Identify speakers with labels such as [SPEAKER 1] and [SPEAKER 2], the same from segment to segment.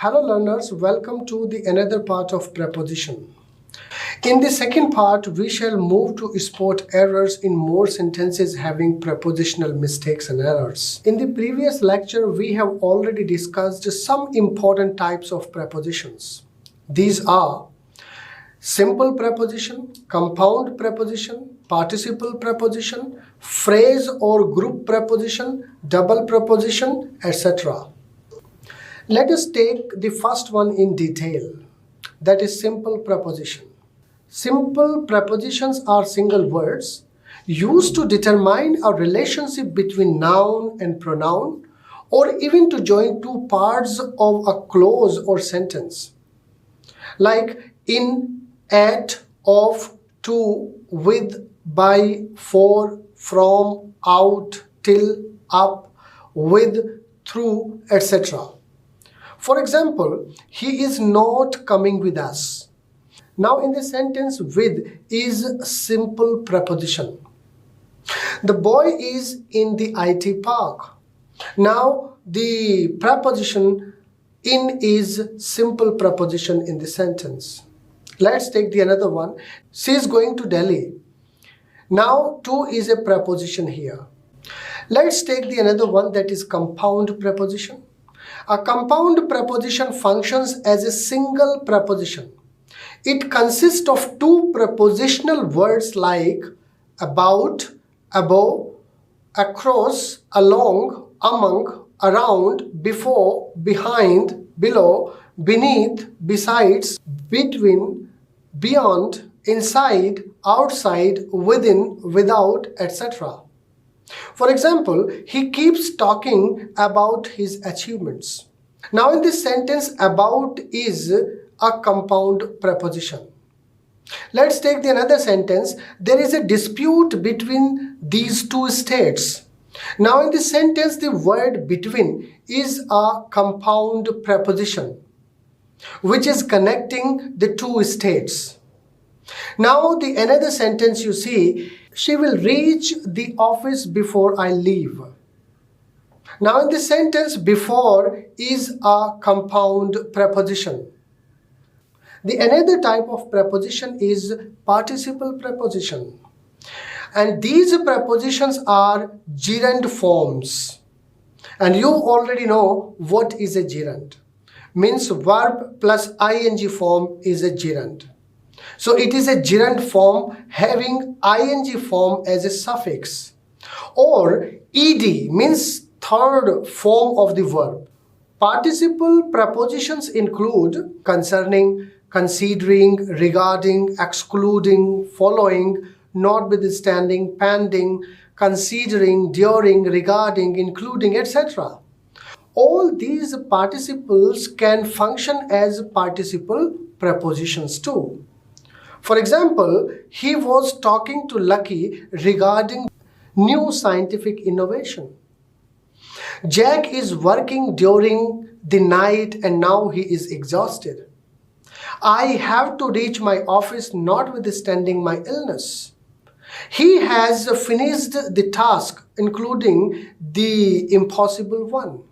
[SPEAKER 1] Hello learners, welcome to the another part of preposition. In the second part, we shall move to spot errors in more sentences having prepositional mistakes and errors. In the previous lecture, we have already discussed some important types of prepositions. These are simple preposition, compound preposition, participle preposition, phrase or group preposition, double preposition, etc. Let us take the first one in detail, that is simple preposition. Simple prepositions are single words used to determine a relationship between noun and pronoun, or even to join two parts of a clause or sentence, like in, at, of, to, with, by, for, from, out, till, up, with, through, etc. For example, he is not coming with us. Now in the sentence with is a simple preposition. The boy is in the IT park. Now the preposition in is simple preposition in the sentence. Let's take the another one. She is going to Delhi. Now to is a preposition here. Let's take the another one, that is compound preposition. A compound preposition functions as a single preposition. It consists of two prepositional words like about, above, across, along, among, around, before, behind, below, beneath, besides, between, beyond, inside, outside, within, without, etc. For example, he keeps talking about his achievements. Now in this sentence, about is a compound preposition. Let's take the another sentence. There is a dispute between these two states. Now in this sentence, the word between is a compound preposition which is connecting the two states. Now the another sentence you see, she will reach the office before I leave. Now in this sentence, before is a compound preposition. The another type of preposition is participle preposition. And these prepositions are gerund forms. And you already know what is a gerund. Means verb plus ing form is a gerund. So it is a gerund form having ing form as a suffix. Or ed means third form of the verb. Participle prepositions include concerning, considering, regarding, excluding, following, notwithstanding, pending, considering, during, regarding, including, etc. All these participles can function as participle prepositions too. For example, he was talking to Lucky regarding new scientific innovation. Jack is working during the night and now he is exhausted. I have to reach my office notwithstanding my illness. He has finished the task, including the impossible one.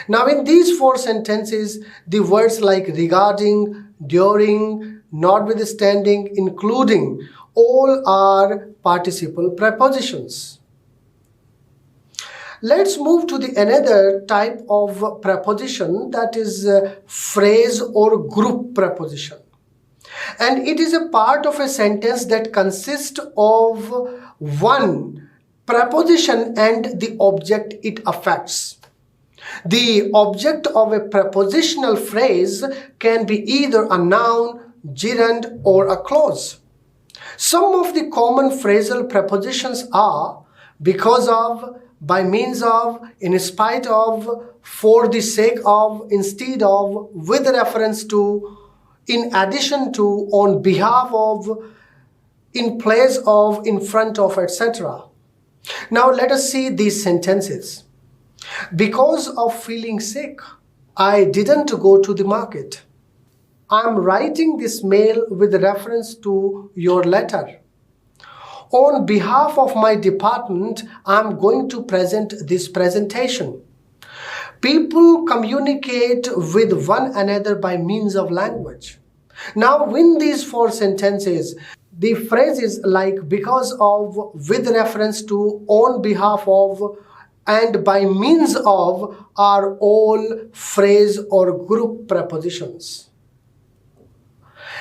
[SPEAKER 1] Now in these four sentences, the words like regarding, during, notwithstanding, including, all are participle prepositions. Let's move to the another type of preposition, that is phrase or group preposition. And it is a part of a sentence that consists of one preposition and the object it affects. The object of a prepositional phrase can be either a noun, gerund, or a clause. Some of the common phrasal prepositions are because of, by means of, in spite of, for the sake of, instead of, with reference to, in addition to, on behalf of, in place of, in front of, etc. Now let us see these sentences. Because of feeling sick, I didn't go to the market. I'm writing this mail with reference to your letter. On behalf of my department, I'm going to present this presentation. People communicate with one another by means of language. Now, in these four sentences, the phrases like because of, with reference to, on behalf of, and by means of are all phrase or group prepositions.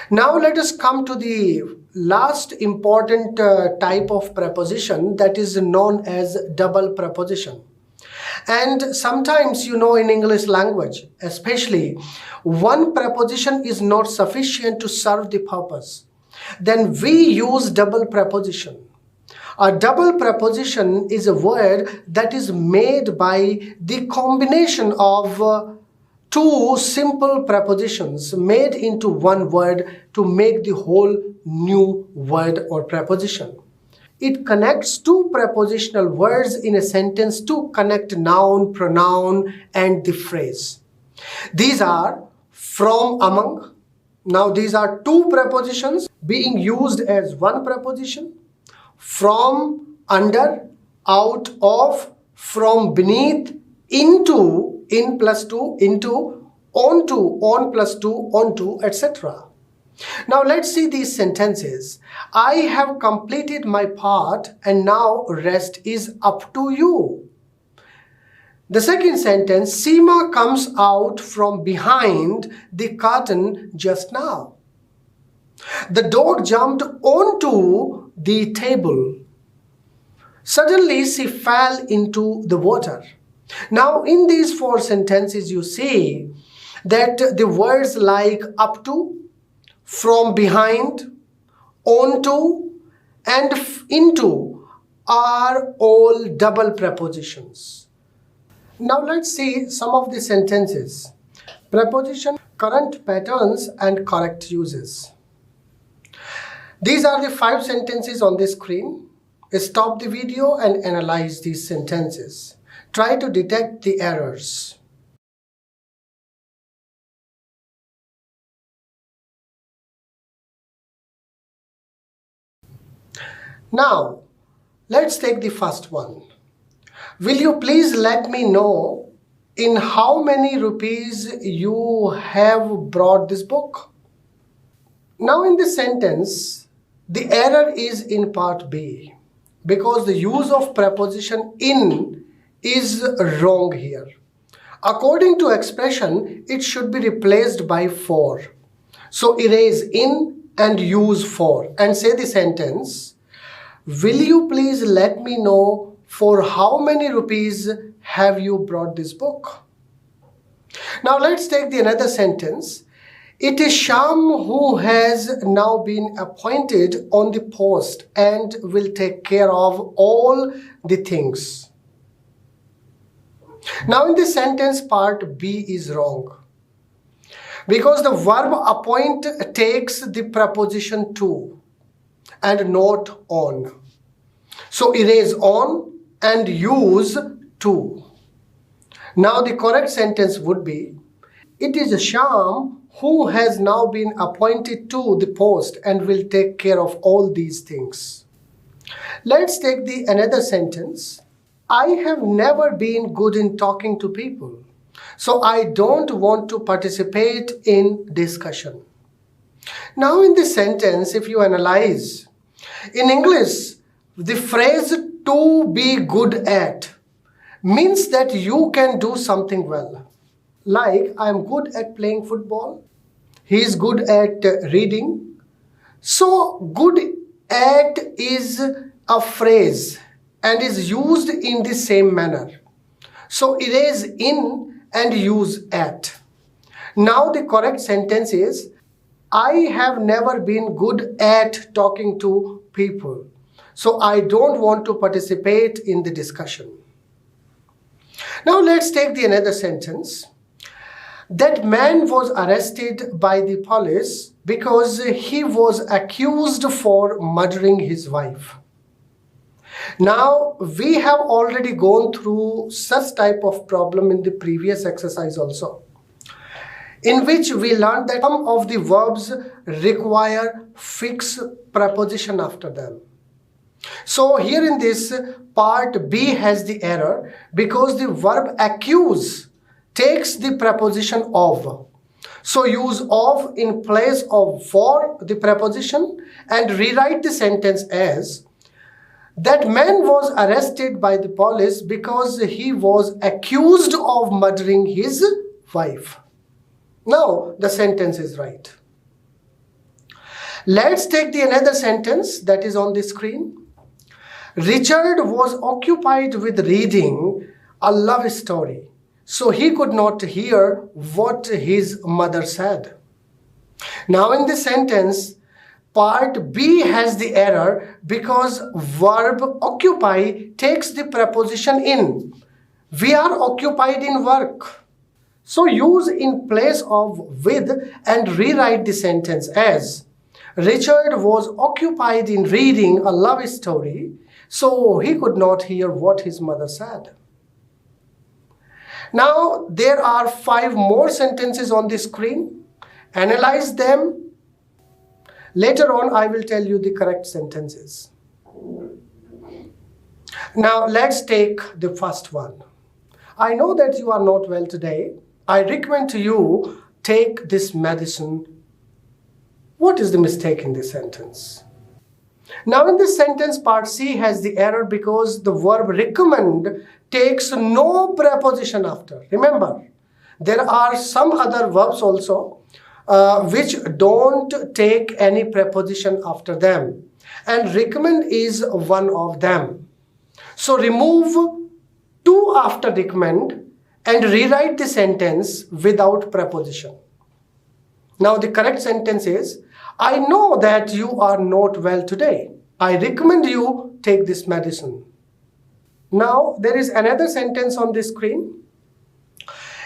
[SPEAKER 1] Now let us come to the last important type of preposition, that is known as double preposition. And sometimes, in English language, especially, one preposition is not sufficient to serve the purpose. Then we use double preposition. A double preposition is a word that is made by the combination of two simple prepositions made into one word to make the whole new word or preposition. It connects two prepositional words in a sentence to connect noun, pronoun, and the phrase. These are from, among. Now these are two prepositions being used as one preposition. From, under, out of, from, beneath, into, in plus to, into, onto, on plus to, onto, etc. Now let's see these sentences. I have completed my part and now rest is up to you. The second sentence, Seema comes out from behind the curtain just now. The dog jumped onto the table. Suddenly she fell into the water. Now in these four sentences you see that the words like up to, from behind, onto, and into are all double prepositions. Now let's see some of the sentences. Preposition, current patterns and correct uses. These are the 5 sentences on the screen. Stop the video and analyze these sentences. Try to detect the errors. Now, let's take the first one. Will you please let me know in how many rupees you have brought this book? Now in this sentence, the error is in part B because the use of preposition in is wrong here. According to expression, it should be replaced by for. So erase in and use for and say the sentence, will you please let me know for how many rupees have you brought this book? Now let's take the another sentence. It is Shyam who has now been appointed on the post and will take care of all the things. Now in this sentence, part B is wrong because the verb appoint takes the preposition to and not on. So erase on and use to. Now the correct sentence would be, it is Shyam who has now been appointed to the post and will take care of all these things. Let's take the another sentence. I have never been good in talking to people, so I don't want to participate in discussion. Now in this sentence, if you analyze, in English, the phrase to be good at means that you can do something well. Like, I am good at playing football. He is good at reading. So, good at is a phrase and is used in the same manner. So, erase in and use at. Now, the correct sentence is, I have never been good at talking to people. So, I don't want to participate in the discussion. Now, let's take the another sentence. That man was arrested by the police because he was accused for murdering his wife. Now, we have already gone through such type of problem in the previous exercise also, in which we learned that some of the verbs require fixed preposition after them. So here in this part B has the error because the verb accuse takes the preposition of. So use of in place of for the preposition and rewrite the sentence as that man was arrested by the police because he was accused of murdering his wife. Now the sentence is right. Let's take the another sentence that is on the screen. Richard was occupied with reading a love story, so he could not hear what his mother said. Now in this sentence, part B has the error because verb occupy takes the preposition in. We are occupied in work. So use in place of with and rewrite the sentence as Richard was occupied in reading a love story, so he could not hear what his mother said. Now there are 5 more sentences on the screen. Analyze them. Later on I will tell you the correct sentences. Now let's take the first one. I know that you are not well today. I recommend to you take this medicine. What is the mistake in this sentence? Now in this sentence, part C has the error because the verb recommend takes no preposition after. Remember, there are some other verbs also which don't take any preposition after them. And recommend is one of them. So remove to after recommend and rewrite the sentence without preposition. Now the correct sentence is, I know that you are not well today. I recommend you take this medicine. Now there is another sentence on the screen.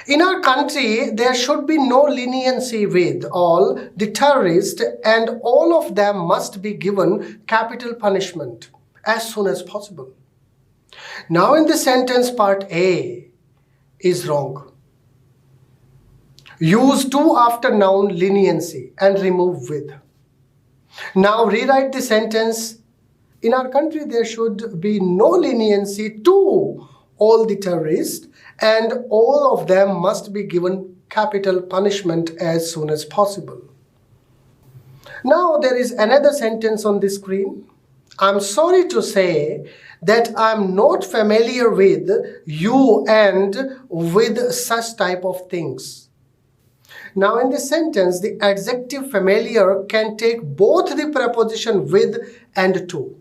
[SPEAKER 1] In our country, there should be no leniency with all the terrorists and all of them must be given capital punishment as soon as possible. Now in the sentence, part A is wrong. Use to after noun leniency and remove with. Now rewrite the sentence. In our country, there should be no leniency to all the terrorists and all of them must be given capital punishment as soon as possible. Now there is another sentence on the screen. I'm sorry to say that I'm not familiar with you and with such type of things. Now in this sentence, the adjective familiar can take both the preposition with and to.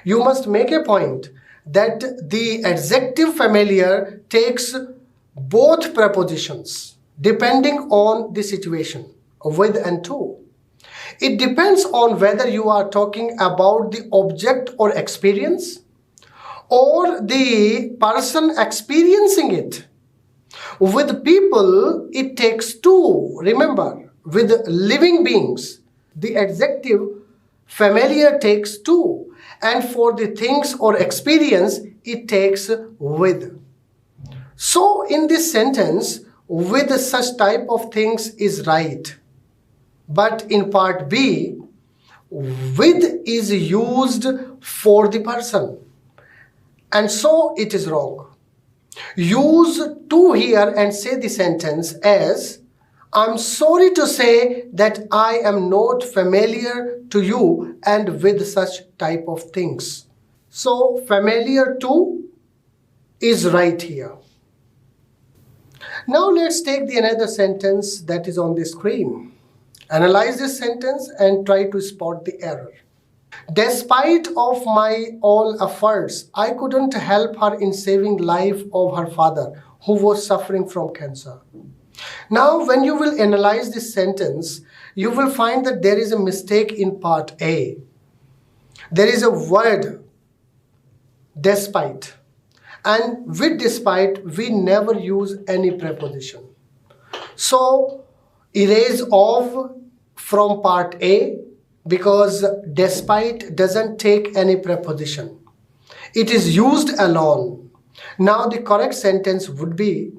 [SPEAKER 1] You must make a point that the adjective familiar takes both prepositions depending on the situation, with and to. It depends on whether you are talking about the object or experience or the person experiencing it. With people, it takes to. Remember, with living beings, the adjective familiar takes to. And for the things or experience, it takes with. So in this sentence, with such type of things is right. But in part B, with is used for the person. And so it is wrong. Use to here and say the sentence as, I'm sorry to say that I am not familiar to you and with such type of things. So familiar to is right here. Now let's take the another sentence that is on the screen. Analyze this sentence and try to spot the error. Despite of my all efforts, I couldn't help her in saving life of her father who was suffering from cancer. Now when you will analyze this sentence, you will find that there is a mistake in part A. There is a word despite, and with despite we never use any preposition. So erase of from part A because despite doesn't take any preposition. It is used alone. Now the correct sentence would be,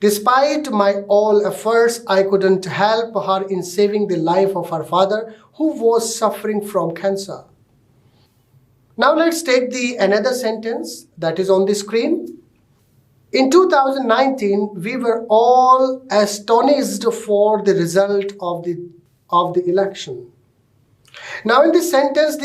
[SPEAKER 1] despite my all efforts, I couldn't help her in saving the life of her father who was suffering from cancer. Now let's take the another sentence that is on the screen. In 2019, we were all astonished for the result of the election. Now in this sentence,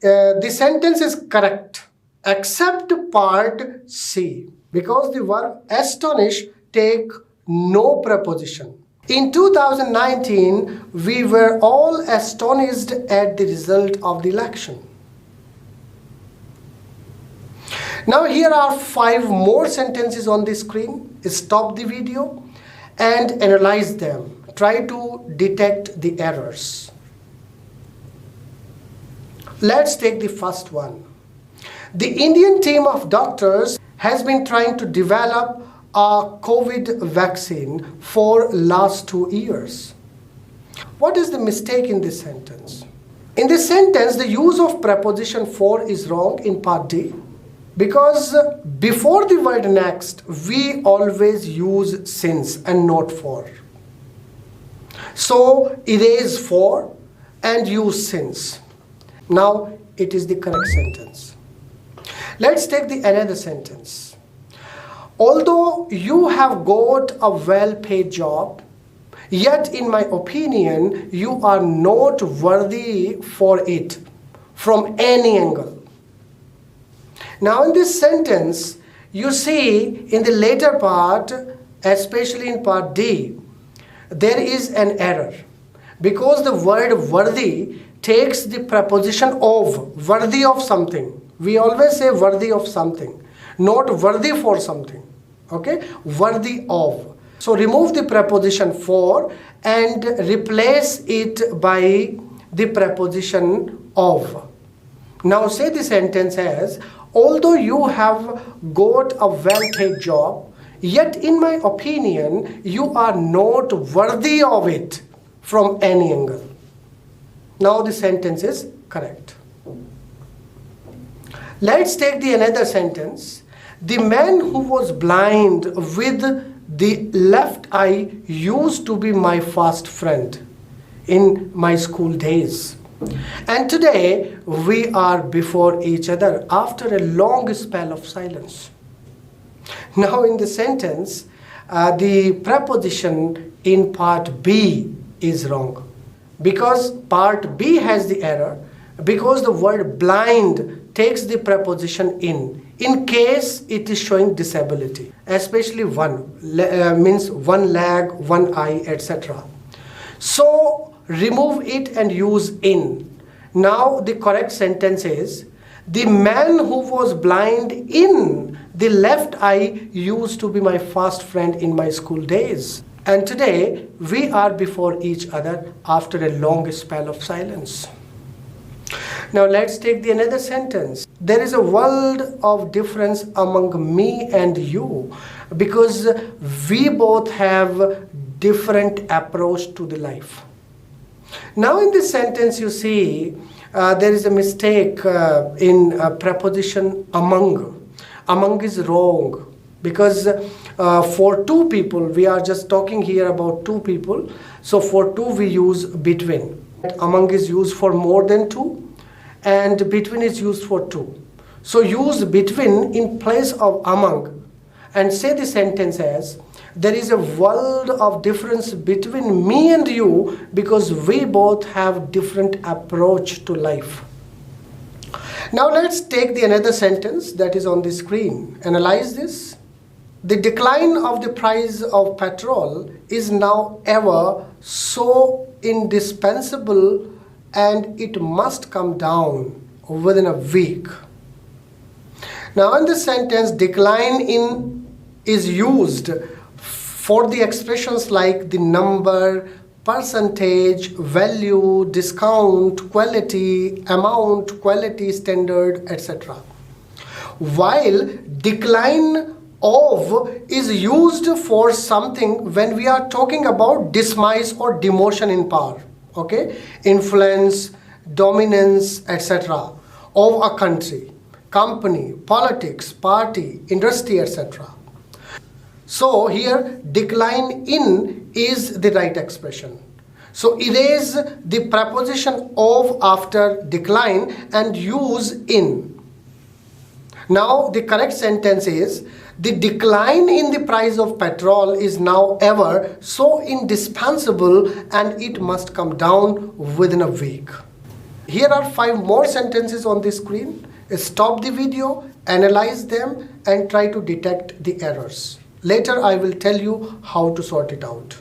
[SPEAKER 1] the sentence is correct except part C, because the verb astonish take no preposition. In 2019, we were all astonished at the result of the election. Now here are 5 more sentences on the screen. Stop the video and analyze them. Try to detect the errors. Let's take the first one. The Indian team of doctors has been trying to develop a COVID vaccine for last 2 years. What is the mistake in this sentence? In this sentence, the use of preposition for is wrong in part D, because before the word next, we always use since and not for. So erase for and use since. Now it is the correct sentence. Let's take the another sentence. Although you have got a well-paid job, yet in my opinion, you are not worthy for it from any angle. Now in this sentence, you see in the later part, especially in part D, there is an error, because the word worthy takes the preposition of, worthy of something. We always say worthy of something, not worthy for something. Okay, worthy of. So remove the preposition for and replace it by the preposition of. Now say the sentence as, although you have got a well-paid job, yet in my opinion, you are not worthy of it from any angle. Now the sentence is correct. Let's take the another sentence. The man who was blind with the left eye used to be my fast friend in my school days. And today we are before each other after a long spell of silence. Now in the sentence, the preposition in part B is wrong, because part B has the error, because the word blind takes the preposition in case it is showing disability, especially means one leg, one eye, etc. So remove it and use in. Now the correct sentence is, the man who was blind in the left eye used to be my fast friend in my school days. And today we are before each other after a long spell of silence. Now let's take the another sentence. There is a world of difference among me and you, because we both have different approach to the life. Now in this sentence you see there is a mistake in preposition among. Among is wrong, because for 2 people, we are just talking here about 2 people. So for 2 we use between. Among is used for more than 2 and between is used for 2. So use between in place of among and say the sentence as, there is a world of difference between me and you because we both have different approach to life. Now let's take the another sentence that is on the screen. Analyze this. The decline of the price of petrol is now ever so indispensable, and it must come down within a week. Now in this sentence, decline in is used for the expressions like the number, percentage, value, discount, quality, amount, quality, standard, etc. While decline of is used for something when we are talking about dismiss or demotion in power, okay, influence, dominance, etc. of a country, company, politics, party, industry, etc. So here decline in is the right expression. So erase the preposition of after decline and use in. Now the correct sentence is, the decline in the price of petrol is now ever so indispensable and it must come down within a week. Here are 5 more sentences on the screen. Stop the video, analyze them and try to detect the errors. Later I will tell you how to sort it out.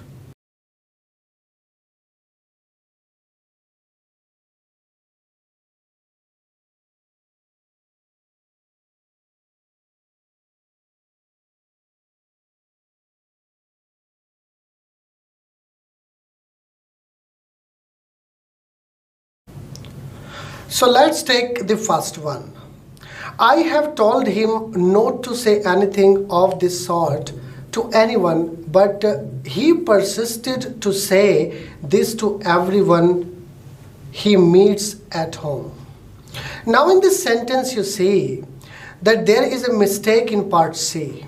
[SPEAKER 1] So let's take the first one. I have told him not to say anything of this sort to anyone, but he persisted to say this to everyone he meets at home. Now in this sentence you see that there is a mistake in part C,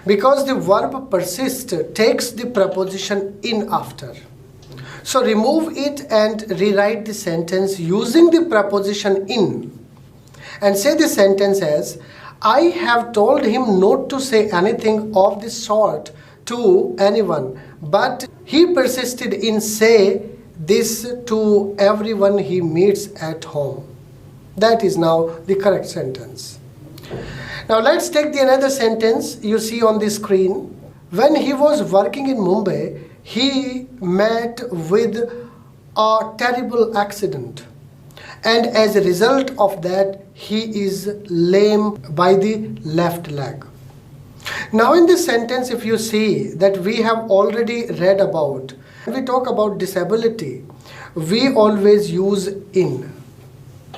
[SPEAKER 1] because the verb persist takes the preposition in after. So remove it and rewrite the sentence using the preposition in. And say the sentence as, I have told him not to say anything of this sort to anyone, but he persisted in say this to everyone he meets at home. That is now the correct sentence. Now let's take the another sentence you see on the screen. When he was working in Mumbai, he met with a terrible accident, and as a result of that he is lame by the left leg. Now in this sentence if you see that we have already read about, when we talk about disability, we always use in.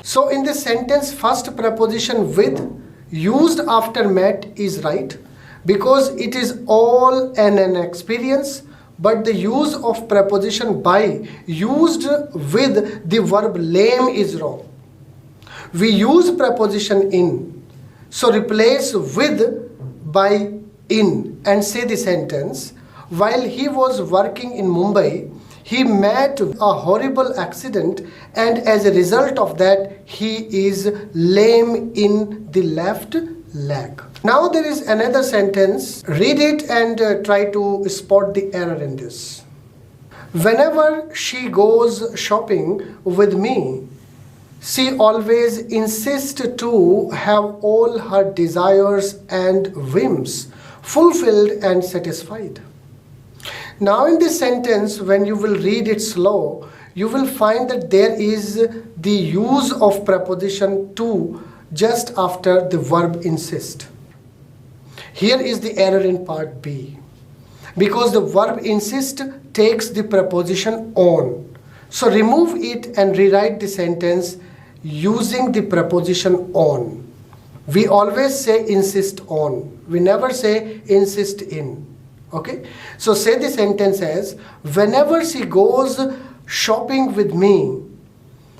[SPEAKER 1] So in this sentence first preposition with used after met is right, because it is all an experience. But the use of preposition by used with the verb lame is wrong. We use preposition in. So replace with by in and say the sentence, while he was working in Mumbai, he met a horrible accident and as a result of that he is lame in the left leg. Now there is another sentence. Read it and try to spot the error in this. Whenever she goes shopping with me, she always insists to have all her desires and whims fulfilled and satisfied. Now in this sentence, when you will read it slow, you will find that there is the use of preposition to just after the verb insist. Here is the error in part B, because the verb insist takes the preposition on. So remove it and rewrite the sentence using the preposition on. We always say insist on. We never say insist in. Okay? So say the sentence as, whenever she goes shopping with me,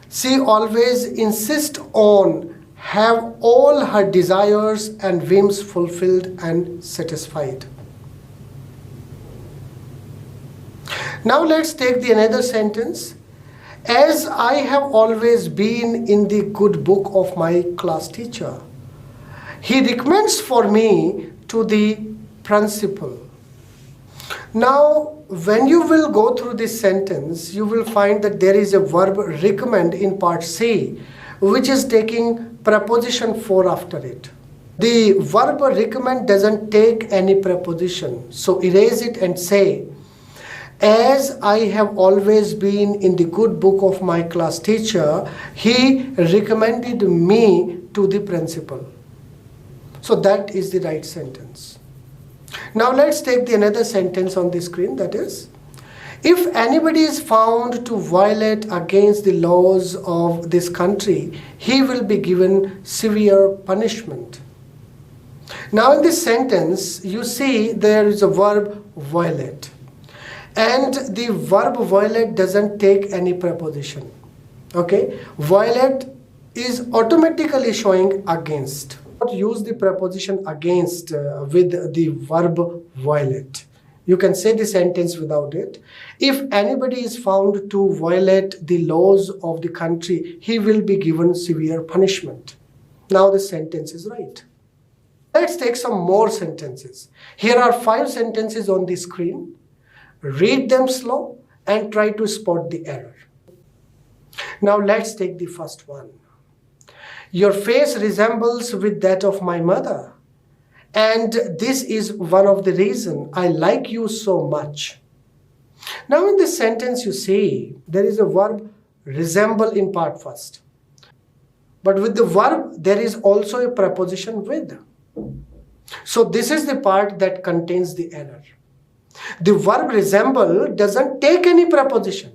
[SPEAKER 1] she always insists on have all her desires and whims fulfilled and satisfied. Now let's take the another sentence. As I have always been in the good book of my class teacher, he recommends for me to the principal. Now when you will go through this sentence, you will find that there is a verb recommend in part C, which is taking preposition for after it. The verb recommend doesn't take any preposition, so erase it and say, as I have always been in the good book of my class teacher, he recommended me to the principal. So that is the right sentence. Now let's take the another sentence on the screen, that is, if anybody is found to violate against the laws of this country, he will be given severe punishment. Now in this sentence, you see there is a verb violate. And the verb violate doesn't take any preposition. Okay? Violate is automatically showing against. Use the preposition against with the verb violate. You can say the sentence without it. If anybody is found to violate the laws of the country, he will be given severe punishment. Now the sentence is right. Let's take some more sentences. Here are 5 sentences on the screen. Read them slow and try to spot the error. Now let's take the first one. Your face resembles with that of my mother, and this is one of the reasons I like you so much. Now in this sentence you see there is a verb resemble in part first. But with the verb there is also a preposition with. So this is the part that contains the error. The verb resemble doesn't take any preposition.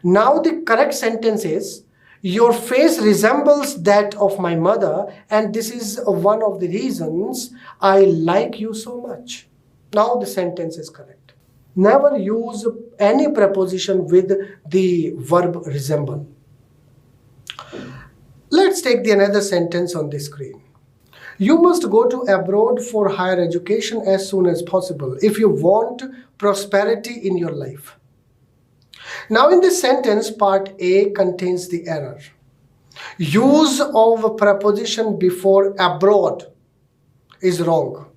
[SPEAKER 1] Now the correct sentence is, your face resembles that of my mother, and this is one of the reasons I like you so much. Now the sentence is correct. Never use any preposition with the verb resemble. Let's take another sentence on the screen. You must go to abroad for higher education as soon as possible if you want prosperity in your life. Now in this sentence, part A contains the error. Use of a preposition before abroad is wrong.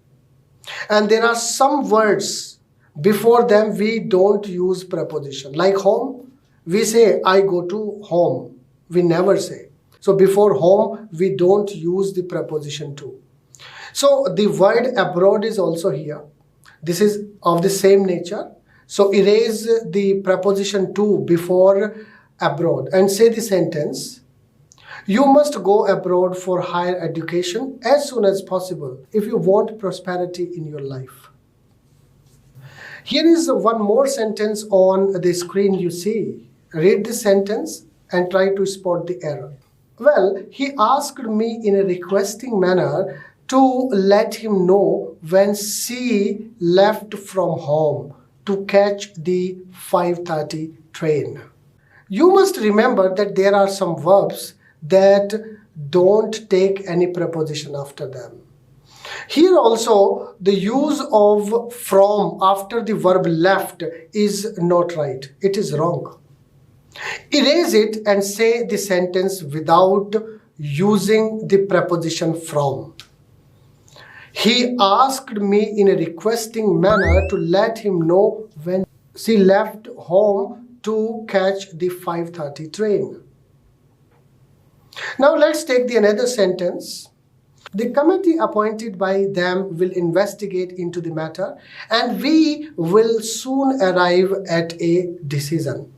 [SPEAKER 1] And there are some words before them we don't use preposition. Like home, we say I go to home. We never say. So before home, we don't use the preposition to. So the word abroad is also here. This is of the same nature. So erase the preposition to before abroad and say the sentence. You must go abroad for higher education as soon as possible if you want prosperity in your life. Here is one more sentence on the screen you see. Read the sentence and try to spot the error. Well, he asked me in a requesting manner to let him know when she left from home to catch the 5:30 train. You must remember that there are some verbs that don't take any preposition after them. Here also, the use of from after the verb left is not right. It is wrong. Erase it and say the sentence without using the preposition from. He asked me in a requesting manner to let him know when she left home to catch the 5:30 train. Now let's take another sentence. The committee appointed by them will investigate into the matter, and we will soon arrive at a decision.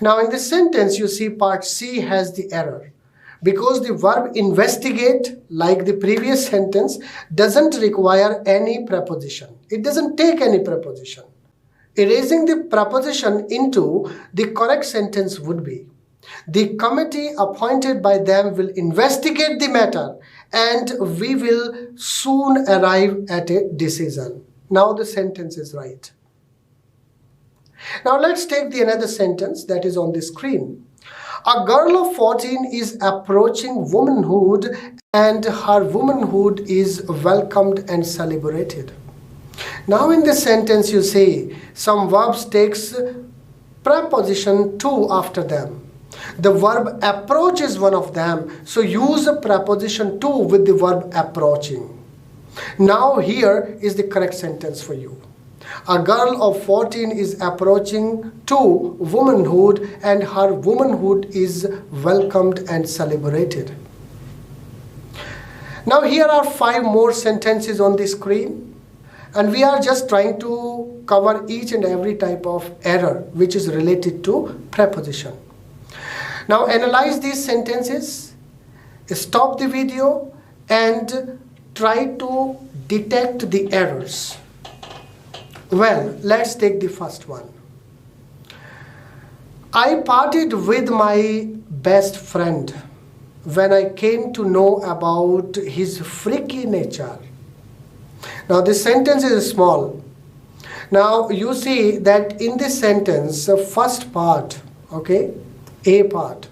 [SPEAKER 1] Now in this sentence you see part C has the error because the verb investigate, like the previous sentence, doesn't require any preposition. It doesn't take any preposition. Erasing the preposition into the correct sentence would be, the committee appointed by them will investigate the matter and we will soon arrive at a decision. Now the sentence is right. Now let's take another sentence that is on the screen. A girl of 14 is approaching womanhood and her womanhood is welcomed and celebrated. Now in this sentence you say some verbs takes preposition to after them. The verb approach is one of them, so use a preposition to with the verb approaching. Now here is the correct sentence for you. A girl of 14 is approaching to womanhood and her womanhood is welcomed and celebrated. Now here are 5 more sentences on the screen, and we are just trying to cover each and every type of error which is related to preposition. Now analyze these sentences, stop the video and try to detect the errors. Well, let's take the first one. I parted with my best friend when I came to know about his freaky nature. Now this sentence is small. Now you see that in this sentence, the first part, okay, A part,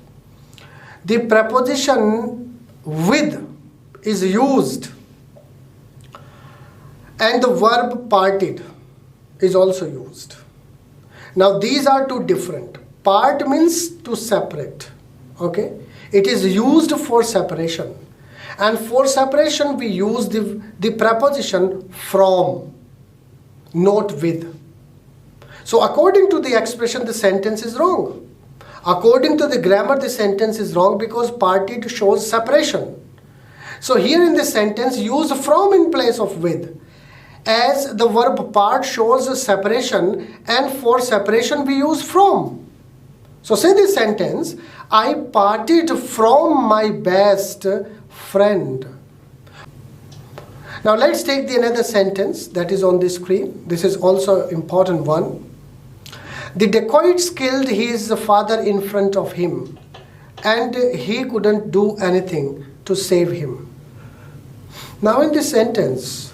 [SPEAKER 1] the preposition with is used and the verb parted is also used. Now these are two different. Part means to separate, okay? It is used for separation. And for separation we use the preposition from, not with. So according to the expression, the sentence is wrong. According to the grammar, the sentence is wrong because party shows separation. So here in this sentence, use from in place of with, as the verb part shows separation, and for separation we use from. So say this sentence, I parted from my best friend. Now let's take the another sentence that is on the screen. This is also an important one. The dacoits killed his father in front of him, and he couldn't do anything to save him. Now in this sentence,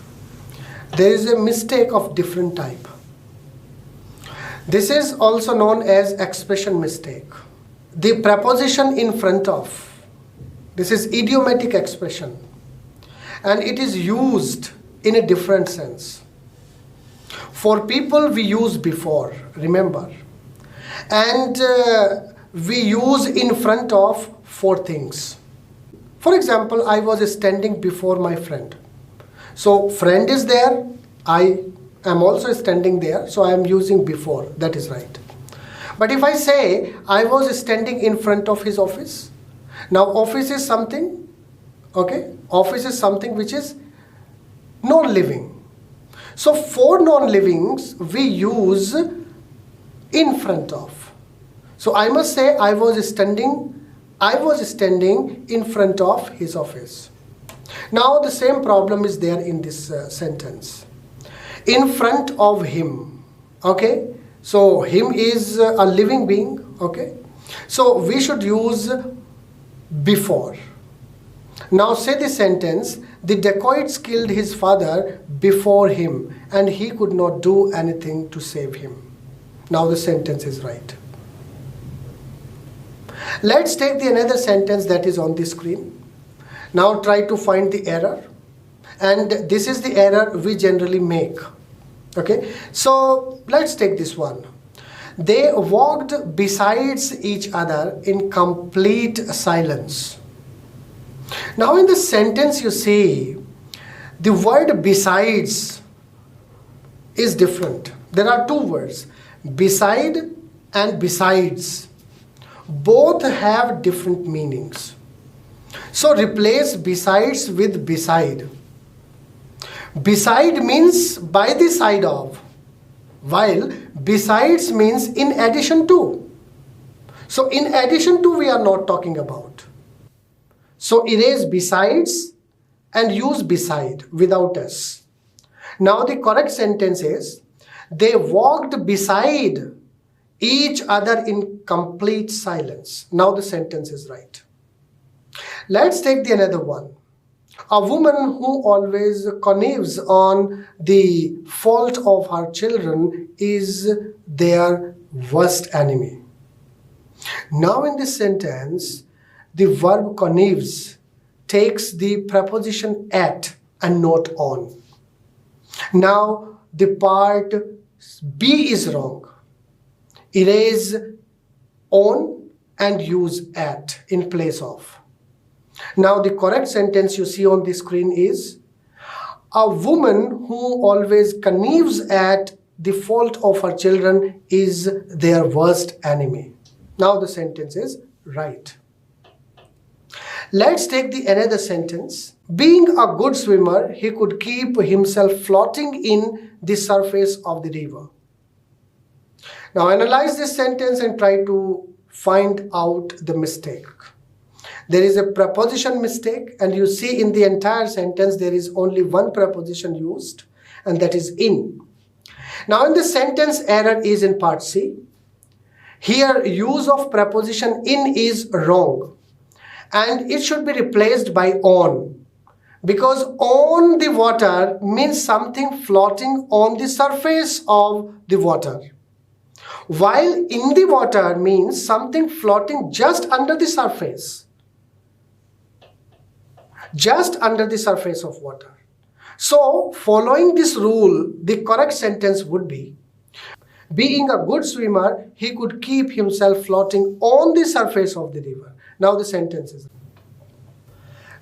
[SPEAKER 1] there is a mistake of different type. This is also known as expression mistake. The preposition in front of, this is idiomatic expression, and it is used in a different sense. For people we use before, remember, and we use in front of for things. For example, I was standing before my friend. So friend is there, I am also standing there, so I am using before, that is right. But if I say I was standing in front of his office, now office is something, okay, office is something which is non-living. So for non-livings we use in front of. So I must say I was standing in front of his office. Now the same problem is there in this sentence. In front of him, okay? So him is a living being, okay? So we should use before. Now say the sentence, the dacoits killed his father before him, and he could not do anything to save him. Now the sentence is right. Let's take the another sentence that is on the screen. Now try to find the error, and this is the error we generally make. Okay, so let's take this one. They walked besides each other in complete silence. Now in the sentence you see the word besides is different. There are two words, beside and besides. Both have different meanings. So replace besides with beside. Beside means by the side of, while besides means in addition to. So in addition to we are not talking about. So erase besides and use beside without s. Now the correct sentence is, they walked beside each other in complete silence. Now the sentence is right. Let's take the another one. A woman who always connives on the fault of her children is their worst enemy. Now in this sentence, the verb connives takes the preposition at and not on. Now the part B is wrong. Erase on and use at in place of. Now the correct sentence you see on the screen is, a woman who always connives at the fault of her children is their worst enemy. Now the sentence is right. Let's take the another sentence. Being a good swimmer, he could keep himself floating in the surface of the river. Now analyze this sentence and try to find out the mistake. There is a preposition mistake, and you see in the entire sentence there is only one preposition used, and that is in. Now in the sentence, error is in part C. Here use of preposition in is wrong, and it should be replaced by on, because on the water means something floating on the surface of the water, while in the water means something floating just under the surface. Just under the surface of water. So following this rule, the correct sentence would be, being a good swimmer, he could keep himself floating on the surface of the river. Now the sentences.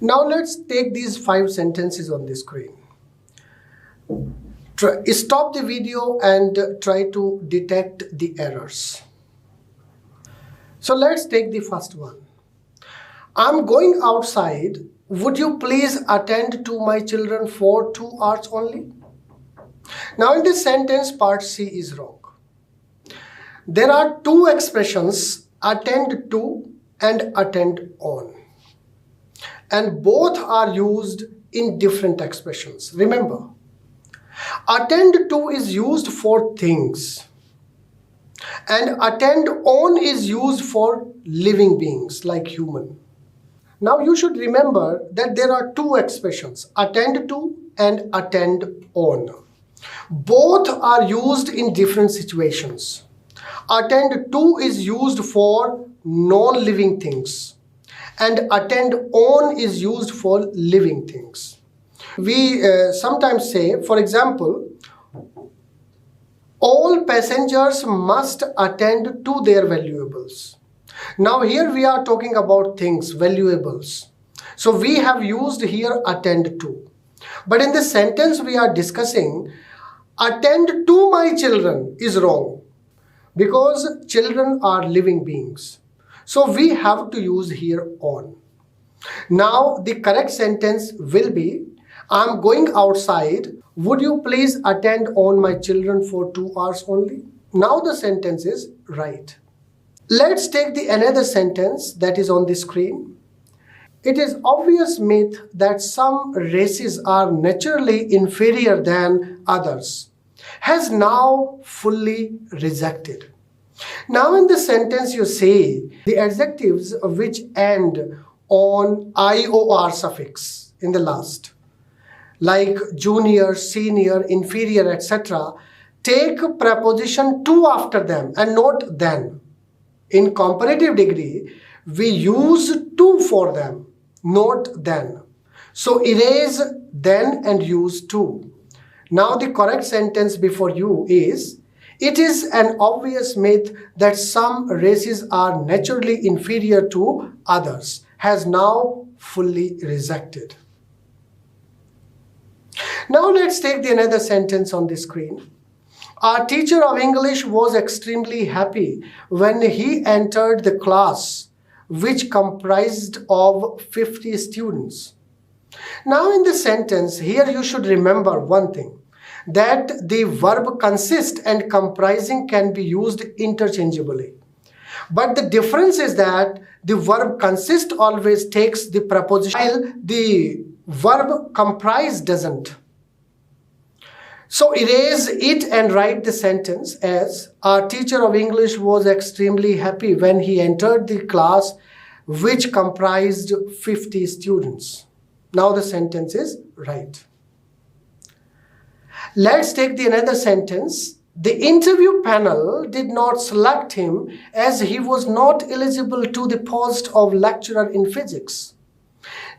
[SPEAKER 1] Now let's take these 5 sentences on the screen. Stop the video and try to detect the errors. So let's take the first one. I'm going outside. Would you please attend to my children for 2 hours only? Now in this sentence, part C is wrong. There are 2 expressions, attend to and attend on. And both are used in different expressions. Remember, attend to is used for things and attend on is used for living beings like human. Now you should remember that there are 2 expressions, attend to and attend on. Both are used in different situations. Attend to is used for non-living things and attend on is used for living things. We sometimes say, for example, all passengers must attend to their valuables. Now here we are talking about things, valuables. So we have used here attend to. But in the sentence we are discussing, attend to my children is wrong because children are living beings. So we have to use here on. Now the correct sentence will be, I'm going outside. Would you please attend on my children for 2 hours only? Now the sentence is right. Let's take another sentence that is on the screen. It is obvious myth that some races are naturally inferior than others has now fully rejected. Now in the sentence you say the adjectives which end on IOR suffix in the last, like junior, senior, inferior, etc., take preposition to after them and not then. In comparative degree, we use to for them, not then. So erase then and use to. Now the correct sentence before you is, it is an obvious myth that some races are naturally inferior to others, has now fully rejected. Now let's take another sentence on the screen. Our teacher of English was extremely happy when he entered the class, which comprised of 50 students. Now in the sentence, here you should remember one thing, that the verb consist and comprising can be used interchangeably. But the difference is that the verb consist always takes the preposition, while the verb comprise doesn't. So erase it and write the sentence as, our teacher of English was extremely happy when he entered the class which comprised 50 students. Now the sentence is right. Let's take another sentence. The interview panel did not select him as he was not eligible to the post of lecturer in physics.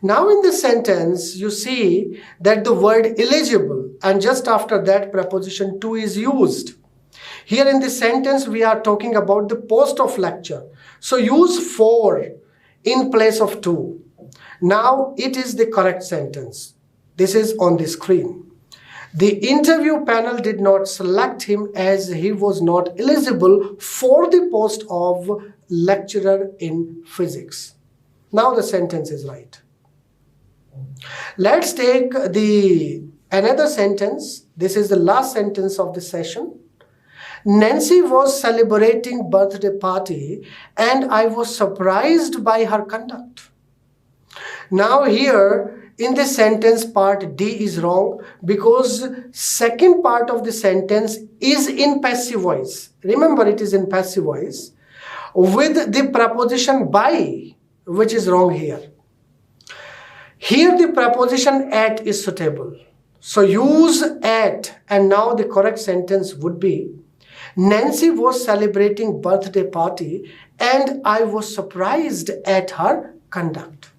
[SPEAKER 1] Now in the sentence, you see that the word eligible and just after that preposition to is used. Here in this sentence, we are talking about the post of lecture. So use for in place of to. Now it is the correct sentence. This is on the screen. The interview panel did not select him as he was not eligible for the post of lecturer in physics. Now the sentence is right. Let's take another sentence. This is the last sentence of the session. Nancy was celebrating birthday party and I was surprised by her conduct. Now here in this sentence part D is wrong because second part of the sentence is in passive voice. Remember, it is in passive voice with the preposition by, which is wrong here. Here the preposition at is suitable. So use at, and now the correct sentence would be, Nancy was celebrating birthday party and I was surprised at her conduct.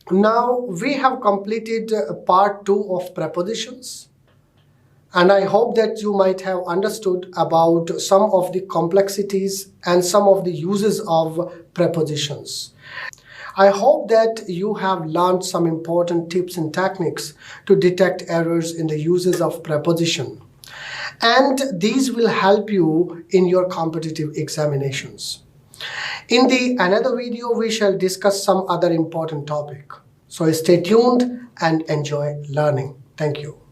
[SPEAKER 1] Now we have completed part 2 of prepositions, and I hope that you might have understood about some of the complexities and some of the uses of prepositions. I hope that you have learned some important tips and techniques to detect errors in the uses of preposition. And these will help you in your competitive examinations. In the another video, we shall discuss some other important topic. So stay tuned and enjoy learning. Thank you.